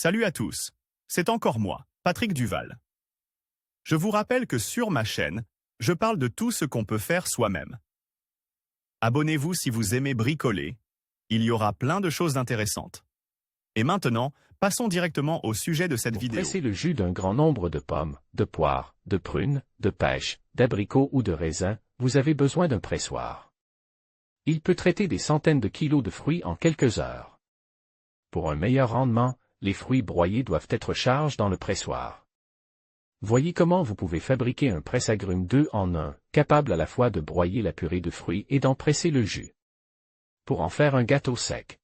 Salut à tous, c'est encore moi, Patrick Duval. Je vous rappelle que sur ma chaîne, je parle de tout ce qu'on peut faire soi-même. Abonnez-vous si vous aimez bricoler, il y aura plein de choses intéressantes. Et maintenant, passons directement au sujet de cette vidéo. Presser le jus d'un grand nombre de pommes, de poires, de prunes, de pêches, d'abricots ou de raisins, vous avez besoin d'un pressoir. Il peut traiter des centaines de kilos de fruits en quelques heures. Pour un meilleur rendement, les fruits broyés doivent être chargés dans le pressoir. Voyez comment vous pouvez fabriquer un presse-agrumes 2 en 1, capable à la fois de broyer la purée de fruits et d'en presser le jus. Pour en faire un gâteau sec.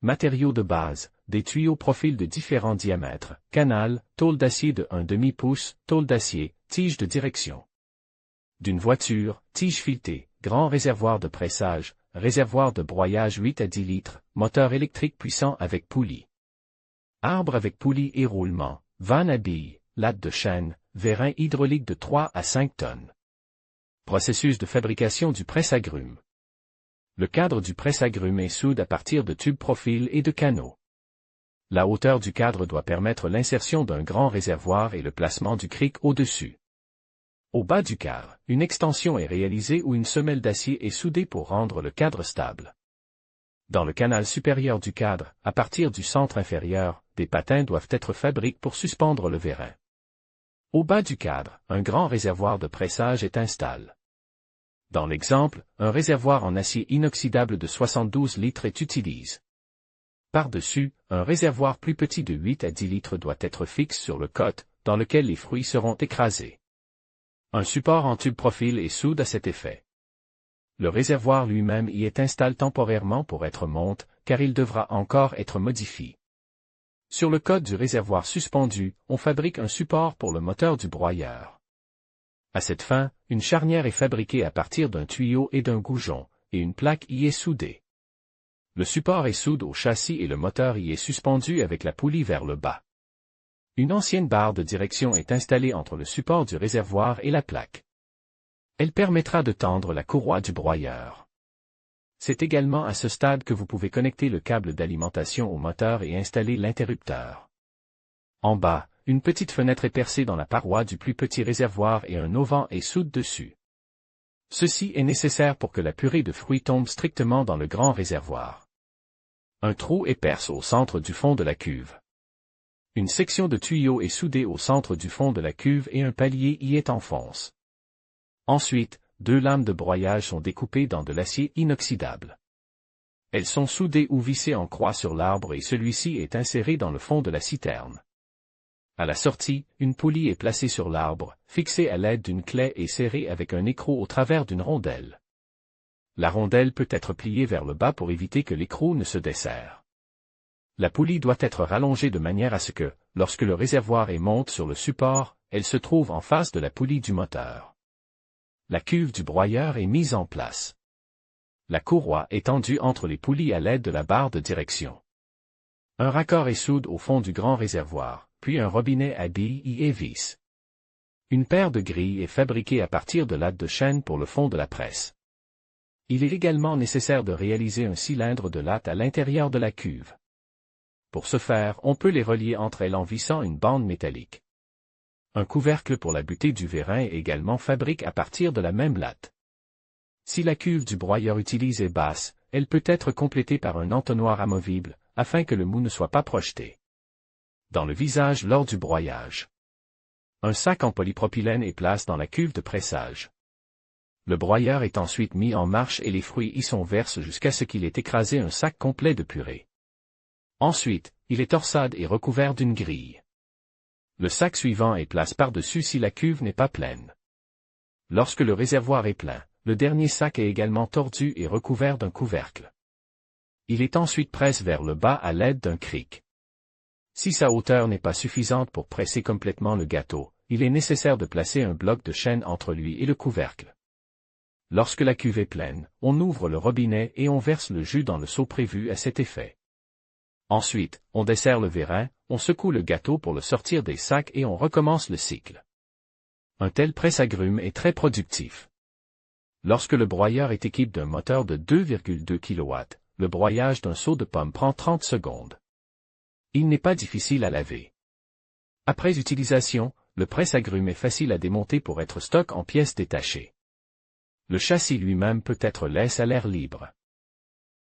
Matériaux de base, des tuyaux profil de différents diamètres, canal, tôle d'acier de 1/2 pouce, tôle d'acier, tige de direction. D'une voiture, tige filetée, grand réservoir de pressage, réservoir de broyage 8 à 10 litres, moteur électrique puissant avec poulie. Arbre avec poulie et roulement, vanne à billes, latte de chêne, vérin hydraulique de 3 à 5 tonnes. Processus de fabrication du presse-agrumes. Le cadre du presse-agrumes est soude à partir de tubes profil et de canaux. La hauteur du cadre doit permettre l'insertion d'un grand réservoir et le placement du cric au-dessus. Au bas du cadre, une extension est réalisée où une semelle d'acier est soudée pour rendre le cadre stable. Dans le canal supérieur du cadre, à partir du centre inférieur, des patins doivent être fabriqués pour suspendre le vérin. Au bas du cadre, un grand réservoir de pressage est installé. Dans l'exemple, un réservoir en acier inoxydable de 72 litres est utilisé. Par-dessus, un réservoir plus petit de 8 à 10 litres doit être fixe sur le côte, dans lequel les fruits seront écrasés. Un support en tube profil est soude à cet effet. Le réservoir lui-même y est installé temporairement pour être monté, car il devra encore être modifié. Sur le côte du réservoir suspendu, on fabrique un support pour le moteur du broyeur. À cette fin, une charnière est fabriquée à partir d'un tuyau et d'un goujon, et une plaque y est soudée. Le support est soudé au châssis et le moteur y est suspendu avec la poulie vers le bas. Une ancienne barre de direction est installée entre le support du réservoir et la plaque. Elle permettra de tendre la courroie du broyeur. C'est également à ce stade que vous pouvez connecter le câble d'alimentation au moteur et installer l'interrupteur. En bas, une petite fenêtre est percée dans la paroi du plus petit réservoir et un auvent est soudé dessus. Ceci est nécessaire pour que la purée de fruits tombe strictement dans le grand réservoir. Un trou est percé au centre du fond de la cuve. Une section de tuyau est soudée au centre du fond de la cuve et un palier y est enfoncé. Ensuite, 2 lames de broyage sont découpées dans de l'acier inoxydable. Elles sont soudées ou vissées en croix sur l'arbre et celui-ci est inséré dans le fond de la citerne. À la sortie, une poulie est placée sur l'arbre, fixée à l'aide d'une clé et serrée avec un écrou au travers d'une rondelle. La rondelle peut être pliée vers le bas pour éviter que l'écrou ne se desserre. La poulie doit être rallongée de manière à ce que, lorsque le réservoir est monté sur le support, elle se trouve en face de la poulie du moteur. La cuve du broyeur est mise en place. La courroie est tendue entre les poulies à l'aide de la barre de direction. Un raccord est soudé au fond du grand réservoir, puis un robinet à billes y est vissé. Une paire de grilles est fabriquée à partir de lattes de chêne pour le fond de la presse. Il est également nécessaire de réaliser un cylindre de latte à l'intérieur de la cuve. Pour ce faire, on peut les relier entre elles en vissant une bande métallique. Un couvercle pour la butée du vérin est également fabriqué à partir de la même latte. Si la cuve du broyeur utilisée est basse, elle peut être complétée par un entonnoir amovible, afin que le mou ne soit pas projeté dans le visage lors du broyage. Un sac en polypropylène est placé dans la cuve de pressage. Le broyeur est ensuite mis en marche et les fruits y sont versés jusqu'à ce qu'il ait écrasé un sac complet de purée. Ensuite, il est torsade et recouvert d'une grille. Le sac suivant est placé par-dessus si la cuve n'est pas pleine. Lorsque le réservoir est plein, le dernier sac est également tordu et recouvert d'un couvercle. Il est ensuite pressé vers le bas à l'aide d'un cric. Si sa hauteur n'est pas suffisante pour presser complètement le gâteau, il est nécessaire de placer un bloc de chêne entre lui et le couvercle. Lorsque la cuve est pleine, on ouvre le robinet et on verse le jus dans le seau prévu à cet effet. Ensuite, on dessert le vérin, on secoue le gâteau pour le sortir des sacs et on recommence le cycle. Un tel presse-agrumes est très productif. Lorsque le broyeur est équipé d'un moteur de 2,2 kW, le broyage d'un seau de pommes prend 30 secondes. Il n'est pas difficile à laver. Après utilisation, le presse-agrumes est facile à démonter pour être stock en pièces détachées. Le châssis lui-même peut être laissé à l'air libre.